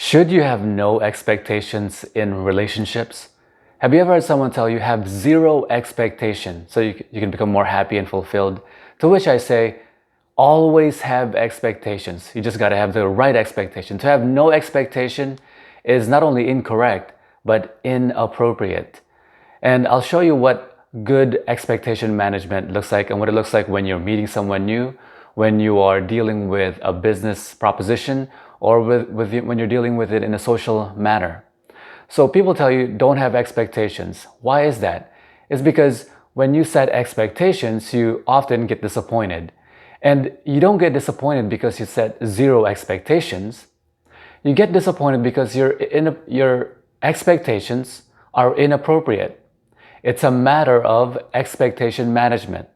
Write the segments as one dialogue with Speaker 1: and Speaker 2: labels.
Speaker 1: Should you have no expectations in relationships? Have you ever heard someone tell you have zero expectation so you can become more happy and fulfilled? To which I say, always have expectations. You just got to have the right expectation. To have no expectation is not only incorrect, but inappropriate. And I'll show you what good expectation management looks like and what it looks like when you're meeting someone new, when you are dealing with a business proposition, or when you're dealing with it in a social manner. So people tell you don't have expectations. Why is that? It's because when you set expectations, you often get disappointed. And you don't get disappointed because you set zero expectations. You get disappointed because your expectations are inappropriate. It's a matter of expectation management.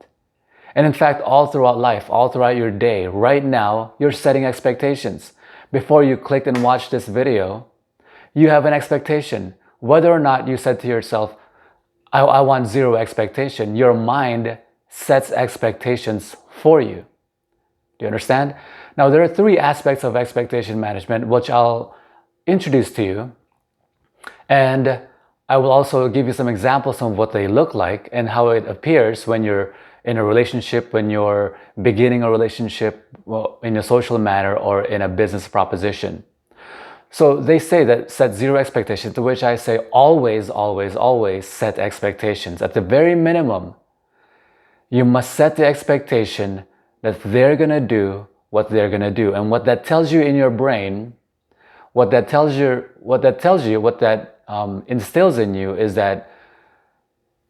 Speaker 1: And in fact, all throughout life, all throughout your day, right now, you're setting expectations. Before you clicked and watched this video, you have an expectation. Whether or not you said to yourself, I want zero expectation, your mind sets expectations for you. Do you understand? Now, there are three aspects of expectation management, which I'll introduce to you. And I will also give you some examples of what they look like and how it appears when you're in a relationship, when you're beginning a relationship, well, in a social manner or in a business proposition. So they say that set zero expectations, to which I say always, always, always set expectations. At the very minimum, you must set the expectation that they're gonna do what they're gonna do. And what that tells you in your brain, what that instills in you is that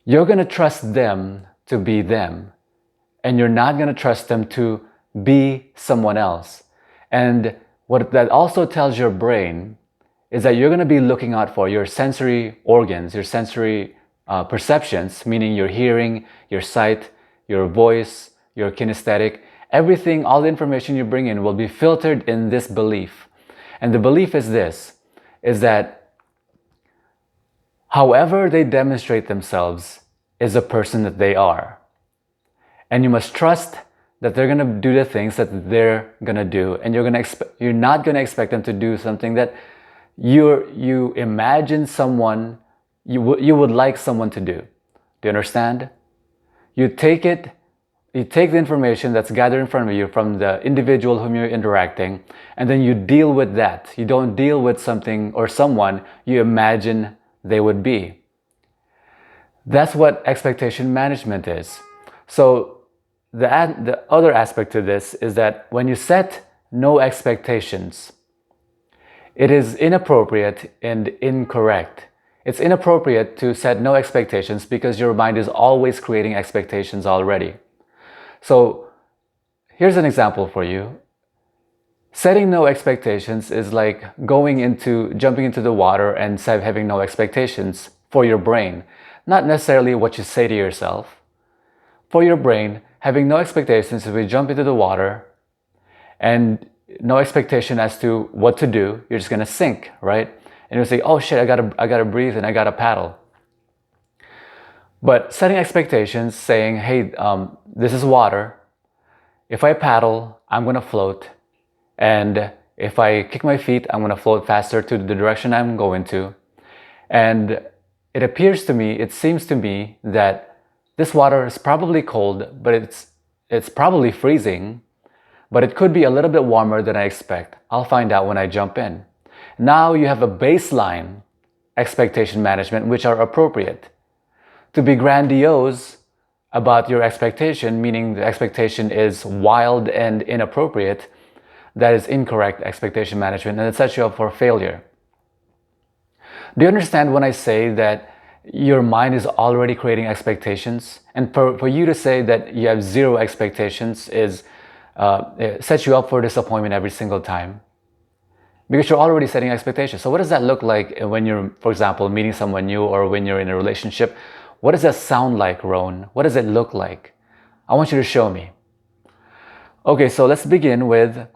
Speaker 1: you're gonna trust them to be them, and you're not going to trust them to be someone else. And what that also tells your brain is that you're going to be looking out for your sensory organs, your sensory perceptions, meaning your hearing, your sight, your voice, your kinesthetic, everything, all the information you bring in will be filtered in this belief. And the belief is this, is that however they demonstrate themselves is the person that they are. And you must trust that they're going to do the things that they're going to do. And you're not going to expect them to do something that you imagine someone, you would like someone to do. Do you understand? You take the information that's gathered in front of you from the individual whom you're interacting, and then you deal with that. You don't deal with something or someone you imagine they would be. That's what expectation management is. So the other aspect to this is that when you set no expectations, it is inappropriate and incorrect. It's inappropriate to set no expectations because your mind is always creating expectations already. So here's an example for you. Setting no expectations is like jumping into the water and having no expectations for your brain. Not necessarily what you say to yourself. For your brain, having no expectations if we jump into the water and no expectation as to what to do, you're just gonna sink, right? And you'll say, oh shit, I gotta breathe and I gotta paddle. But setting expectations, saying, hey, this is water. If I paddle, I'm gonna float. And if I kick my feet, I'm gonna float faster to the direction I'm going to. And it seems to me that this water is probably cold, but it's probably freezing, but it could be a little bit warmer than I expect. I'll find out when I jump in. Now you have a baseline expectation management which are appropriate. To be grandiose about your expectation, meaning the expectation is wild and inappropriate, that is incorrect expectation management, and it sets you up for failure. Do you understand when I say that your mind is already creating expectations? And for you to say that you have zero expectations it sets you up for disappointment every single time. Because you're already setting expectations. So what does that look like when you're, for example, meeting someone new or when you're in a relationship? What does that sound like, Roan? What does it look like? I want you to show me. Okay, so let's begin with,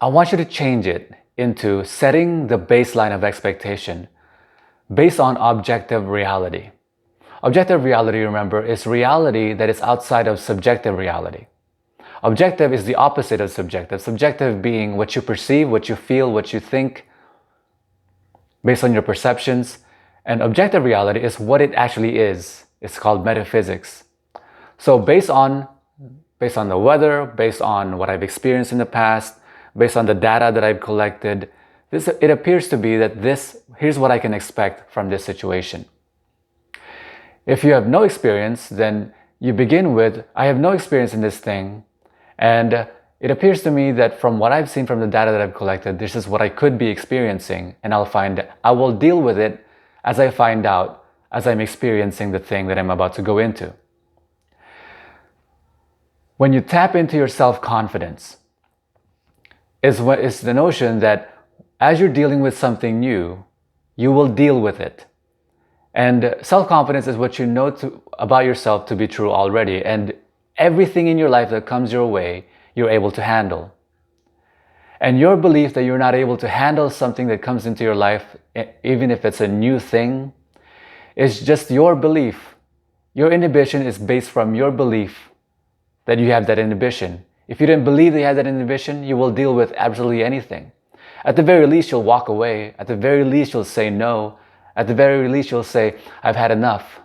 Speaker 1: I want you to change it into setting the baseline of expectation based on objective reality. Objective reality, remember, is reality that is outside of subjective reality. Objective is the opposite of subjective. Subjective being what you perceive, what you feel, what you think, based on your perceptions, and objective reality is what it actually is. It's called metaphysics. So based on the weather, based on what I've experienced in the past, based on the data that I've collected, it appears to be that here's what I can expect from this situation. If you have no experience, then you begin with, I have no experience in this thing, and it appears to me that from what I've seen from the data that I've collected, this is what I could be experiencing, and I will deal with it as I find out, as I'm experiencing the thing that I'm about to go into. When you tap into your self-confidence, is the notion that as you're dealing with something new, you will deal with it. And self-confidence is what you know about yourself to be true already, and everything in your life that comes your way, you're able to handle. And your belief that you're not able to handle something that comes into your life, even if it's a new thing, is just your belief. Your inhibition is based from your belief that you have that inhibition. If you didn't believe that you had that inhibition, you will deal with absolutely anything. At the very least, you'll walk away. At the very least, you'll say no. At the very least, you'll say, I've had enough.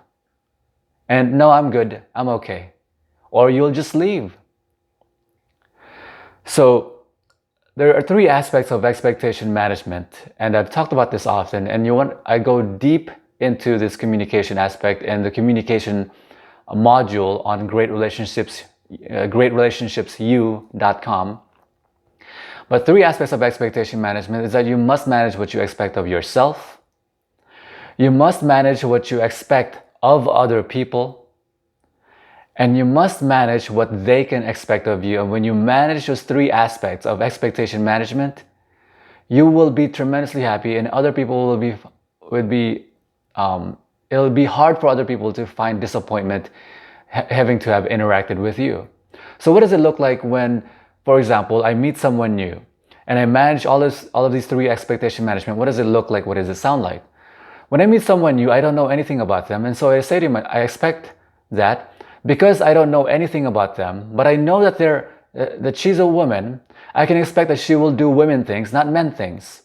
Speaker 1: And no, I'm good. I'm okay. Or you'll just leave. So there are three aspects of expectation management, and I've talked about this often, and I go deep into this communication aspect and the communication module on greatrelationshipsu.com. But three aspects of expectation management is that you must manage what you expect of yourself, you must manage what you expect of other people, and you must manage what they can expect of you. And when you manage those three aspects of expectation management, you will be tremendously happy, and other people it'll be hard for other people to find disappointment having to have interacted with you. So what does it look like when, for example, I meet someone new and I manage all of these three expectation management? What does it look like? What does it sound like? When I meet someone new, I don't know anything about them, and so I say to them, I expect that because I don't know anything about them, but I know that she's a woman, I can expect that she will do women things, not men things.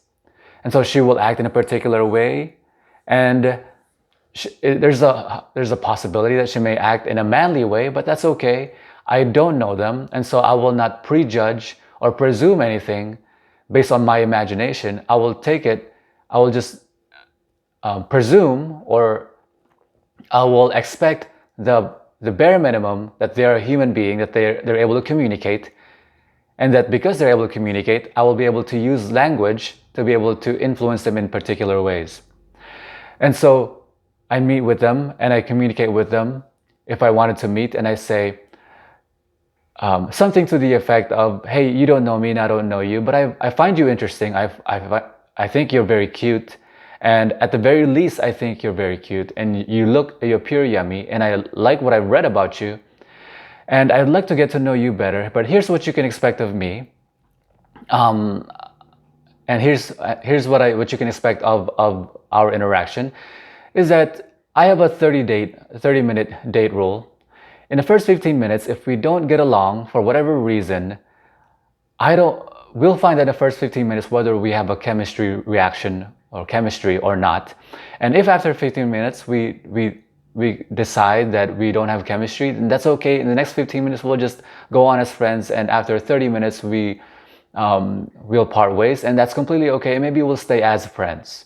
Speaker 1: And so she will act in a particular way, and there's a possibility that she may act in a manly way, but that's okay. I don't know them, and so I will not prejudge or presume anything based on my imagination. I will just presume, or I will expect the bare minimum that they're a human being, that they're able to communicate, and that because they're able to communicate, I will be able to use language to be able to influence them in particular ways. And so I meet with them and I communicate with them if I wanted to meet, and I say something to the effect of, hey, you don't know me and I don't know you, but I find you interesting. I think you're very cute. And at the very least, I think you're very cute, and you appear yummy, and I like what I've read about you, and I'd like to get to know you better, but here's what you can expect of me. And here's what you can expect of our interaction, is that I have a 30-minute date rule. In the first 15 minutes, if we don't get along for whatever reason, we'll find out in the first 15 minutes whether we have a chemistry reaction or chemistry or not. And if after 15 minutes we decide that we don't have chemistry, then that's okay. In the next 15 minutes, we'll just go on as friends, and after 30 minutes, we'll part ways, and that's completely okay. And maybe we'll stay as friends,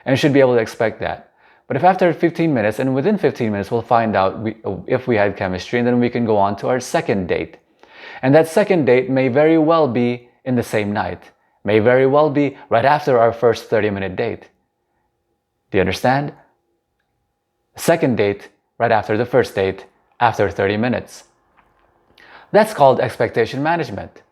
Speaker 1: and you should be able to expect that. But if after 15 minutes, and within 15 minutes, we'll find out if we had chemistry, and then we can go on to our second date. And that second date may very well be in the same night, may very well be right after our first 30-minute date. Do you understand? Second date right after the first date, after 30 minutes. That's called expectation management.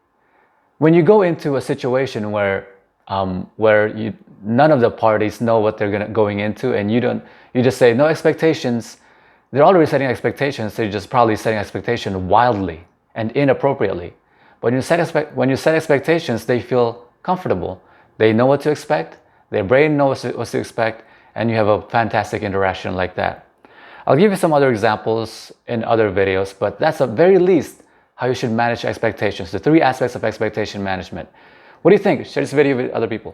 Speaker 1: When you go into a situation where none of the parties know what they're going into, and you just say no expectations, they're already setting expectations, so you're just probably setting expectations wildly and inappropriately. But when you set expectations, they feel comfortable. They know what to expect, their brain knows what to expect, and you have a fantastic interaction like that. I'll give you some other examples in other videos, but that's at very least how you should manage expectations, the three aspects of expectation management. What do you think? Share this video with other people.